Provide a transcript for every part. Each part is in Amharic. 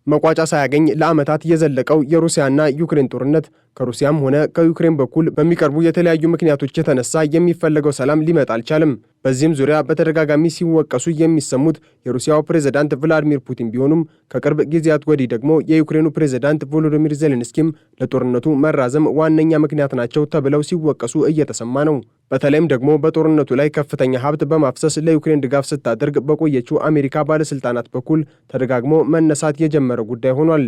መቋጫ ሳያገኝ ለዓመታት የዘለቀው የሩሲያና ዩክሬን ጦርነት ከሩሲያም ሆነ ከዩክሬን በኩል በሚቀርቡ የተለያዩ ምክንያቶች የተነሳ የሚፈለገው ሰላም ሊመጣ አልቻለም። በዚህም ዙሪያ በተደጋጋሚ ሲወቀሱ የሚሰሙት የሩሲያው ፕሬዝዳንት ቭላዲሚር ፑቲን ቢሆኑም ከቅርብ ጊዜያት ወዲህ ደግሞ የዩክሬኑ ፕሬዝዳንት ቮሎዲሚር ዜሌንስኪም ለጦርነቱ መራዘም ዋነኛ ምክንያት ናቸው ተብለው ሲወቀሱ እየተሰማ ነው። በተለይም ደግሞ በጦርነቱ ላይ ከፍተኛ ሀብት በማፍሰስ ለዩክሬን ድጋፍ ስታደርግ በቆየችው አሜሪካ ባለስልጣናት በኩል ተደጋግሞ መነሳት የጀመረ ጉዳይ ሆኗል።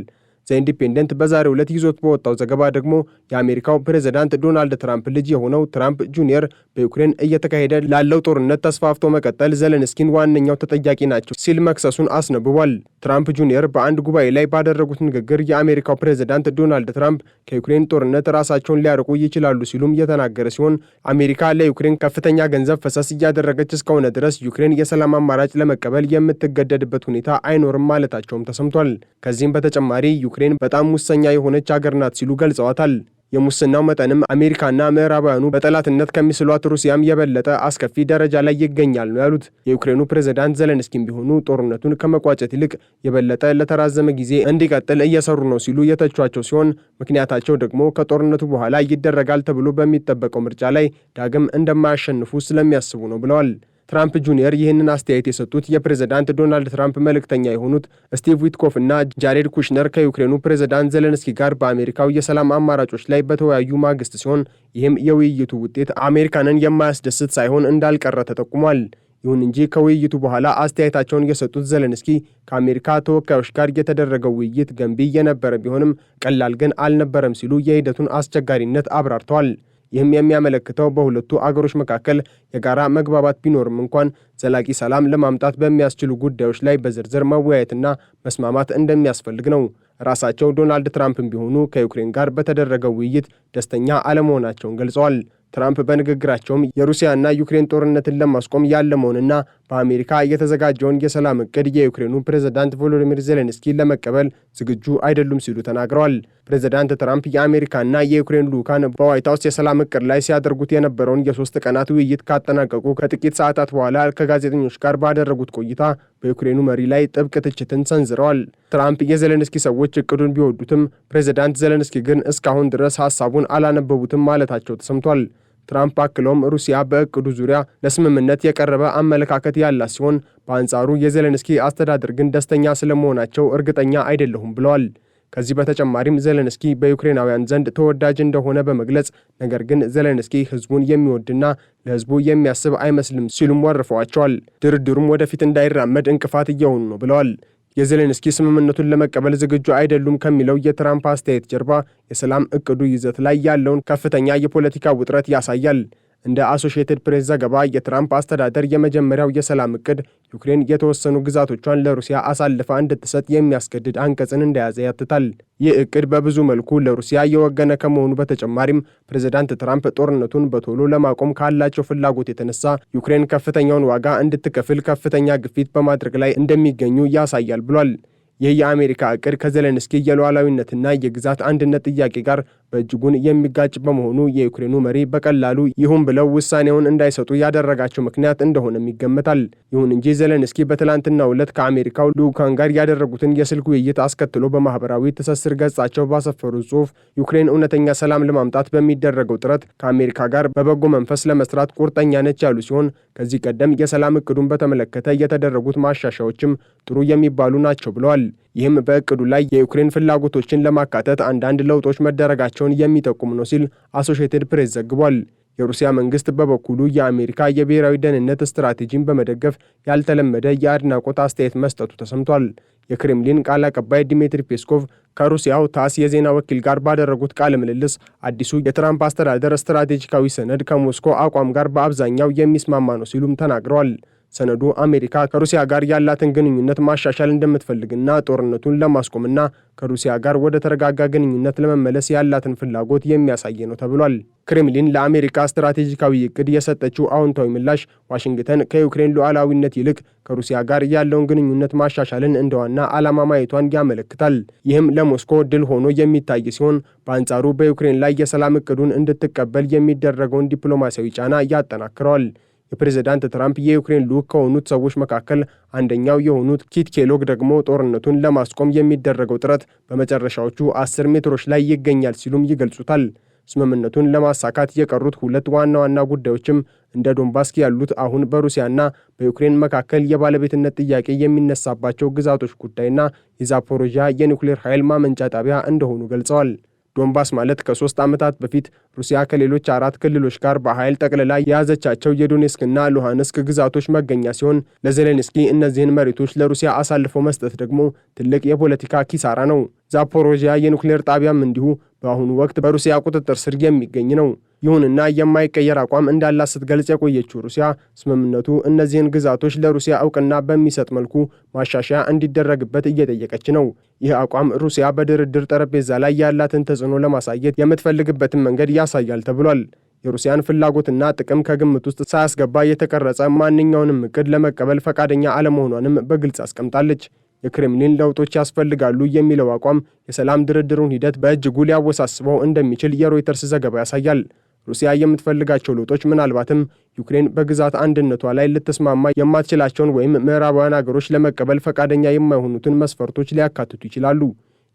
ዘ ኢንዲፔንደንት በዛሬው ዕለት ይዞት በወጣው ዘገባ ደግሞ የአሜሪካው ፕሬዝዳንት ዶናልድ ትራምፕ ልጅ የሆነው ትራምፕ ጁኒየር በዩክሬን እየተካሄደ ላለው ጦርነት ተስፋፍቶ መቀጠል ዜሌንስኪን ዋነኛው ተጠያቂ ናቸው ሲል መክሰሱን አስነብቧል። ትራምፕ ጁኒየር በአንድ ጉባኤ ላይ ባደረጉት ንግግር የአሜሪካው ፕሬዝዳንት ዶናልድ ትራምፕ ከዩክሬን ጦርነት ራሳቸውን ሊያርቁ ይችላሉ ሲሉም የተናገረ ሲሆን አሜሪካ ለዩክሬን ከፍተኛ ገንዘብ ፈሰስ እያደረገች እስከሆነ ድረስ ዩክሬን የሰላም አማራጭ ለመቀበል የምትገደድበት ሁኔታ አይኖርም ማለታቸውም ተሰምቷል። ከዚህም በተጨማሪ ዩክሬን በጣም ሙሰኛ የሆነች ሀገር ናት ሲሉ ገልጸዋታል። የሙስናው መጠንም አሜሪካና ምዕራባውያኑ በጠላትነት ከሚስሏት ሩሲያም የበለጠ አስከፊ ደረጃ ላይ ይገኛል ነው ያሉት። የዩክሬኑ ፕሬዝዳንት ዜሌንስኪም ቢሆኑ ጦርነቱን ከመቋጨት ይልቅ የበለጠ ለተራዘመ ጊዜ እንዲቀጥል እየሰሩ ነው ሲሉ የተቿቸው ሲሆን ምክንያታቸው ደግሞ ከጦርነቱ በኋላ ይደረጋል ተብሎ በሚጠበቀው ምርጫ ላይ ዳግም እንደማያሸንፉ ስለሚያስቡ ነው ብለዋል። ትራምፕ ጁኒየር ይህንን አስተያየት የሰጡት የፕሬዝዳንት ዶናልድ ትራምፕ መልእክተኛ የሆኑት ስቲቭ ዊትኮፍ እና ጃሬድ ኩሽነር ከዩክሬኑ ፕሬዝዳንት ዜሌንስኪ ጋር በአሜሪካው የሰላም አማራጮች ላይ በተወያዩ ማግስት ሲሆን ይህም የውይይቱ ውጤት አሜሪካንን የማያስደስት ሳይሆን እንዳልቀረ ተጠቁሟል። ይሁን እንጂ ከውይይቱ በኋላ አስተያየታቸውን የሰጡት ዜሌንስኪ ከአሜሪካ ተወካዮች ጋር የተደረገው ውይይት ገንቢ የነበረ ቢሆንም ቀላል ግን አልነበረም ሲሉ የሂደቱን አስቸጋሪነት አብራርተዋል። ይህም የሚያመለክተው በሁለቱ አገሮች መካከል የጋራ መግባባት ቢኖርም እንኳን ዘላቂ ሰላም ለማምጣት በሚያስችሉ ጉዳዮች ላይ በዝርዝር መወያየትና መስማማት እንደሚያስፈልግ ነው። ራሳቸው ዶናልድ ትራምፕም ቢሆኑ ከዩክሬን ጋር በተደረገው ውይይት ደስተኛ አለመሆናቸውን ገልጸዋል። ትራምፕ በንግግራቸውም የሩሲያና ዩክሬን ጦርነትን ለማስቆም ያለመውንና በአሜሪካ የተዘጋጀውን የሰላም እቅድ የዩክሬኑ ፕሬዝዳንት ቮሎዲሚር ዜሌንስኪ ለመቀበል ዝግጁ አይደሉም ሲሉ ተናግረዋል። ፕሬዝዳንት ትራምፕ የአሜሪካና የዩክሬን ልዑካን በዋይት ሀውስ የሰላም እቅድ ላይ ሲያደርጉት የነበረውን የ3 ቀናት ውይይት ካጠናቀቁ ከጥቂት ሰዓታት በኋላ ከጋዜጠኞች ጋር ባደረጉት ቆይታ በዩክሬኑ መሪ ላይ ጥብቅ ትችትን ሰንዝረዋል። ትራምፕ የዜሌንስኪ ሰዎች እቅዱን ቢወዱትም ፕሬዝዳንት ዜሌንስኪ ግን እስካሁን ድረስ ሐሳቡን አላነበቡትም ማለታቸው ተሰምቷል። ትራምፕ አክለውም ሩሲያ በእቅዱ ዙሪያ ለስምምነት የቀረበ አመለካከት ያላት ሲሆን በአንጻሩ የዜሌንስኪ አስተዳደር ግን ደስተኛ ስለመሆናቸው እርግጠኛ አይደለሁም ብለዋል። ከዚህ በተጨማሪም ዜሌንስኪ በዩክሬናውያን ዘንድ ተወዳጅ እንደሆነ በመግለጽ ነገር ግን ዜሌንስኪ ሕዝቡን የሚወድና ለሕዝቡ የሚያስብ አይመስልም ሲሉም ወርፈዋቸዋል። ድርድሩም ወደፊት እንዳይራመድ እንቅፋት እየሆኑ ነው ብለዋል። የዜሌንስኪ ስምምነቱን ለመቀበል ዝግጁ አይደሉም ከሚለው የትራምፕ አስተያየት ጀርባ የሰላም እቅዱ ይዘት ላይ ያለውን ከፍተኛ የፖለቲካ ውጥረት ያሳያል። እንደ አሶሺየትድ ፕሬስ ዘገባ የትራምፕ አስተዳደር የመጀመሪያው የሰላም እቅድ ዩክሬን የተወሰኑ ግዛቶቿን ለሩሲያ አሳልፋ እንድትሰጥ የሚያስገድድ አንቀጽን እንደያዘ ያትታል። ይህ እቅድ በብዙ መልኩ ለሩሲያ የወገነ ከመሆኑ በተጨማሪም ፕሬዝዳንት ትራምፕ ጦርነቱን በቶሎ ለማቆም ካላቸው ፍላጎት የተነሳ ዩክሬን ከፍተኛውን ዋጋ እንድትከፍል ከፍተኛ ግፊት በማድረግ ላይ እንደሚገኙ ያሳያል ብሏል። ይህ የአሜሪካ እቅድ ከዜሌንስኪ የሉዓላዊነትና የግዛት አንድነት ጥያቄ ጋር በእጅጉን የሚጋጭ በመሆኑ የዩክሬኑ መሪ በቀላሉ ይሁን ብለው ውሳኔውን እንዳይሰጡ ያደረጋቸው ምክንያት እንደሆነም ይገመታል። ይሁን እንጂ ዜሌንስኪ በትላንትናው ዕለት ከአሜሪካው ልዑካን ጋር ያደረጉትን የስልክ ውይይት አስከትሎ በማህበራዊ ትስስር ገጻቸው ባሰፈሩት ጽሑፍ ዩክሬን እውነተኛ ሰላም ለማምጣት በሚደረገው ጥረት ከአሜሪካ ጋር በበጎ መንፈስ ለመስራት ቁርጠኛ ነች ያሉ ሲሆን ከዚህ ቀደም የሰላም እቅዱን በተመለከተ የተደረጉት ማሻሻያዎችም ጥሩ የሚባሉ ናቸው ብለዋል። ይህም በእቅዱ ላይ የዩክሬን ፍላጎቶችን ለማካተት አንዳንድ ለውጦች መደረጋቸውን የሚጠቁም ነው ሲል አሶሺየትድ ፕሬስ ዘግቧል። የሩሲያ መንግስት በበኩሉ የአሜሪካ የብሔራዊ ደህንነት ስትራቴጂን በመደገፍ ያልተለመደ የአድናቆት አስተያየት መስጠቱ ተሰምቷል። የክሬምሊን ቃል አቀባይ ዲሚትሪ ፔስኮቭ ከሩሲያው ታስ የዜና ወኪል ጋር ባደረጉት ቃለ ምልልስ አዲሱ የትራምፕ አስተዳደር ስትራቴጂካዊ ሰነድ ከሞስኮ አቋም ጋር በአብዛኛው የሚስማማ ነው ሲሉም ተናግረዋል። ሰነዱ አሜሪካ ከሩሲያ ጋር ያላትን ግንኙነት ማሻሻል እንደምትፈልግና ጦርነቱን ለማስቆምና ከሩሲያ ጋር ወደ ተረጋጋ ግንኙነት ለመመለስ ያላትን ፍላጎት የሚያሳይ ነው ተብሏል። ክሬምሊን ለአሜሪካ ስትራቴጂካዊ እቅድ የሰጠችው አዎንታዊ ምላሽ ዋሽንግተን ከዩክሬን ሉዓላዊነት ይልቅ ከሩሲያ ጋር ያለውን ግንኙነት ማሻሻልን እንደዋና ዓላማ ማየቷን ያመለክታል። ይህም ለሞስኮ ድል ሆኖ የሚታይ ሲሆን በአንጻሩ በዩክሬን ላይ የሰላም እቅዱን እንድትቀበል የሚደረገውን ዲፕሎማሲያዊ ጫና ያጠናክረዋል። የፕሬዝዳንት ትራምፕ የዩክሬን ልዑክ ከሆኑት ሰዎች መካከል አንደኛው የሆኑት ኪት ኬሎግ ደግሞ ጦርነቱን ለማስቆም የሚደረገው ጥረት በመጨረሻዎቹ 10 ሜትሮች ላይ ይገኛል ሲሉም ይገልጹታል። ስምምነቱን ለማሳካት የቀሩት ሁለት ዋና ጉዳዮችም እንደ ዶንባስ ያሉት አሁን በሩሲያና በዩክሬን መካከል የባለቤትነት ጥያቄ የሚነሳባቸው ግዛቶች ጉዳይና የዛፖሮዥያ የኒውክሌር ኃይል ማመንጫ ጣቢያ እንደሆኑ ገልጸዋል። ዶንባስ ማለት ከ3 ዓመታት በፊት ሩሲያ ከሌሎች 4 ክልሎች ጋር በኃይል ጠቅልላ የያዘቻቸው የዶኔስክና ሉሃንስክ ግዛቶች መገኛ ሲሆን ለዜሌንስኪ እነዚህን መሬቶች ለሩሲያ አሳልፎ መስጠት ደግሞ ትልቅ የፖለቲካ ኪሳራ ነው። ዛፖሮዥያ የኒውክሌር ጣቢያም እንዲሁ በአሁኑ ወቅት በሩሲያ ቁጥጥር ስር የሚገኝ ነው። ይሁንና የማይቀየር አቋም እንዳላት ስትገልጽ የቆየችው ሩሲያ ስምምነቱ እነዚህን ግዛቶች ለሩሲያ እውቅና በሚሰጥ መልኩ ማሻሻያ እንዲደረግበት እየጠየቀች ነው። ይህ አቋም ሩሲያ በድርድር ጠረጴዛ ላይ ያላትን ተጽዕኖ ለማሳየት የምትፈልግበትን መንገድ ያሳያል ተብሏል። የሩሲያን ፍላጎትና ጥቅም ከግምት ውስጥ ሳያስገባ የተቀረጸ ማንኛውንም እቅድ ለመቀበል ፈቃደኛ አለመሆኗንም በግልጽ አስቀምጣለች። የክሬምሊን ለውጦች ያስፈልጋሉ የሚለው አቋም የሰላም ድርድሩን ሂደት በእጅጉ ሊያወሳስበው እንደሚችል የሮይተርስ ዘገባ ያሳያል። ሩሲያ የምትፈልጋቸው ለውጦች ምናልባትም ዩክሬን በግዛት አንድነቷ ላይ ልትስማማ የማትችላቸውን ወይም ምዕራባውያን አገሮች ለመቀበል ፈቃደኛ የማይሆኑትን መስፈርቶች ሊያካትቱ ይችላሉ።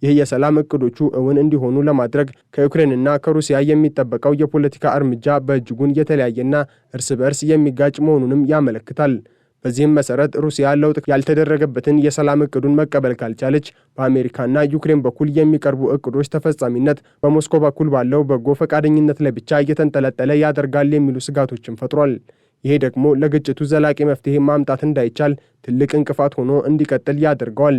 ይህ የሰላም እቅዶቹ እውን እንዲሆኑ ለማድረግ ከዩክሬንና ከሩሲያ የሚጠበቀው የፖለቲካ እርምጃ በእጅጉን የተለያየና እርስ በርስ የሚጋጭ መሆኑንም ያመለክታል። በዚህም መሰረት ሩሲያ ለውጥ ያልተደረገበትን የሰላም እቅዱን መቀበል ካልቻለች በአሜሪካና ዩክሬን በኩል የሚቀርቡ እቅዶች ተፈጻሚነት በሞስኮ በኩል ባለው በጎ ፈቃደኝነት ላይ ብቻ እየተንጠለጠለ ያደርጋል የሚሉ ስጋቶችን ፈጥሯል። ይሄ ደግሞ ለግጭቱ ዘላቂ መፍትሄ ማምጣት እንዳይቻል ትልቅ እንቅፋት ሆኖ እንዲቀጥል ያደርገዋል።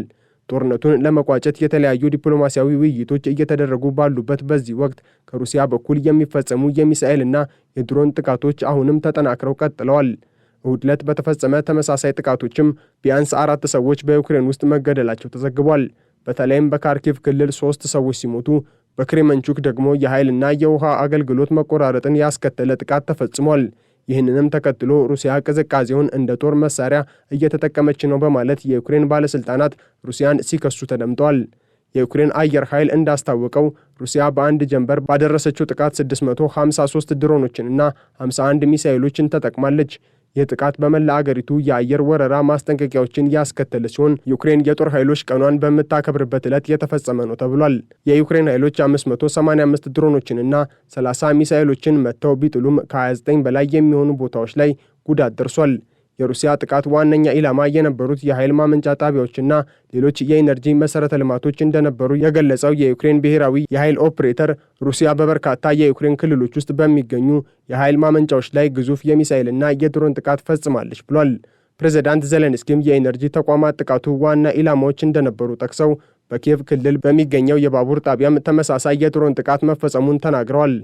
ጦርነቱን ለመቋጨት የተለያዩ ዲፕሎማሲያዊ ውይይቶች እየተደረጉ ባሉበት በዚህ ወቅት ከሩሲያ በኩል የሚፈጸሙ የሚሳኤልና የድሮን ጥቃቶች አሁንም ተጠናክረው ቀጥለዋል። እሁድ ዕለት በተፈጸመ ተመሳሳይ ጥቃቶችም ቢያንስ 4 ሰዎች በዩክሬን ውስጥ መገደላቸው ተዘግቧል። በተለይም በካርኪቭ ክልል 3 ሰዎች ሲሞቱ፣ በክሬመንቹክ ደግሞ የኃይልና የውሃ አገልግሎት መቆራረጥን ያስከተለ ጥቃት ተፈጽሟል። ይህንንም ተከትሎ ሩሲያ ቅዝቃዜውን እንደ ጦር መሳሪያ እየተጠቀመች ነው በማለት የዩክሬን ባለሥልጣናት ሩሲያን ሲከሱ ተደምጠዋል። የዩክሬን አየር ኃይል እንዳስታወቀው ሩሲያ በአንድ ጀንበር ባደረሰችው ጥቃት 653 ድሮኖችንና 51 ሚሳኤሎችን ተጠቅማለች። ይህ ጥቃት በመላ አገሪቱ የአየር ወረራ ማስጠንቀቂያዎችን ያስከተለ ሲሆን ዩክሬን የጦር ኃይሎች ቀኗን በምታከብርበት ዕለት የተፈጸመ ነው ተብሏል። የዩክሬን ኃይሎች 585 ድሮኖችንና 30 ሚሳኤሎችን መትተው ቢጥሉም ከ29 በላይ የሚሆኑ ቦታዎች ላይ ጉዳት ደርሷል። የሩሲያ ጥቃት ዋነኛ ኢላማ የነበሩት የኃይል ማመንጫ ጣቢያዎችና ሌሎች የኢነርጂ መሰረተ ልማቶች እንደነበሩ የገለጸው የዩክሬን ብሔራዊ የኃይል ኦፕሬተር ሩሲያ በበርካታ የዩክሬን ክልሎች ውስጥ በሚገኙ የኃይል ማመንጫዎች ላይ ግዙፍ የሚሳኤልና የድሮን ጥቃት ፈጽማለች ብሏል። ፕሬዝዳንት ዜሌንስኪም የኢነርጂ ተቋማት ጥቃቱ ዋና ኢላማዎች እንደነበሩ ጠቅሰው በኪየቭ ክልል በሚገኘው የባቡር ጣቢያም ተመሳሳይ የድሮን ጥቃት መፈጸሙን ተናግረዋል።